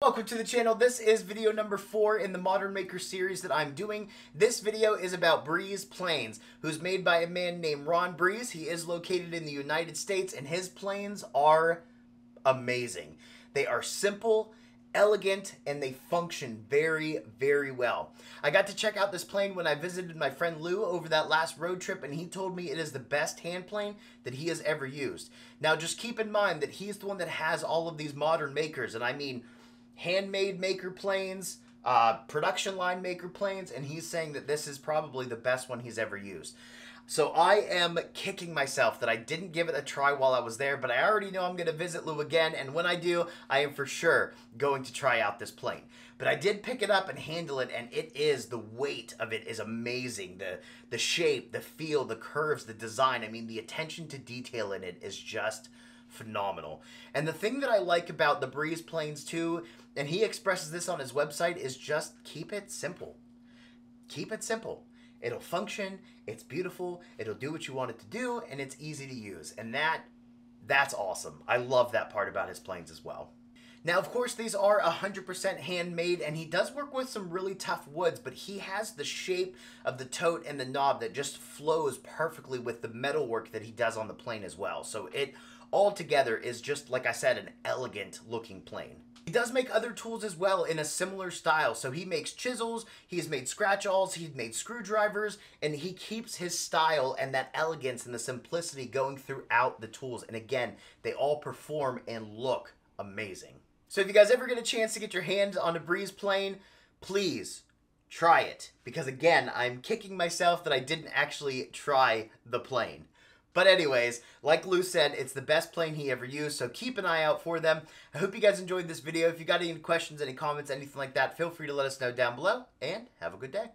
Welcome to the channel. This is video number 4 in the Modern Maker series that I'm doing. This video is about Brese planes, who's made by a man named Ron Brese. He is located in the United States, and his planes are amazing. They are simple, elegant, and they function very, very well. I got to check out this plane when I visited my friend Lou over that last road trip, and he told me it is the best hand plane that he has ever used. Now, just keep in mind that he's the one that has all of these modern makers, and I mean handmade maker planes, production line maker planes, and he's saying that this is probably the best one he's ever used. So I am kicking myself that I didn't give it a try while I was there, but I already know I'm going to visit Lou again, and when I do, I am for sure going to try out this plane. But I did pick it up and handle it, and the weight of it is amazing. The shape, the feel, the curves, the design, I mean, the attention to detail in it is just phenomenal. And the thing that I like about the Brese planes too, and he expresses this on his website, is just keep it simple. Keep it simple. It'll function, it's beautiful, it'll do what you want it to do, and it's easy to use. And that's awesome. I love that part about his planes as well. Now, of course, these are 100% handmade, and he does work with some really tough woods, but he has the shape of the tote and the knob that just flows perfectly with the metal work that he does on the plane as well. So it altogether is just, like I said, an elegant looking plane. He does make other tools as well in a similar style. So he makes chisels, he's made scratch-alls, he's made screwdrivers, and he keeps his style and that elegance and the simplicity going throughout the tools. And again, they all perform and look amazing. So if you guys ever get a chance to get your hands on a Brese plane, please try it. Because again, I'm kicking myself that I didn't actually try the plane. But anyways, like Lou said, it's the best plane he ever used, so keep an eye out for them. I hope you guys enjoyed this video. If you got any questions, any comments, anything like that, feel free to let us know down below, and have a good day.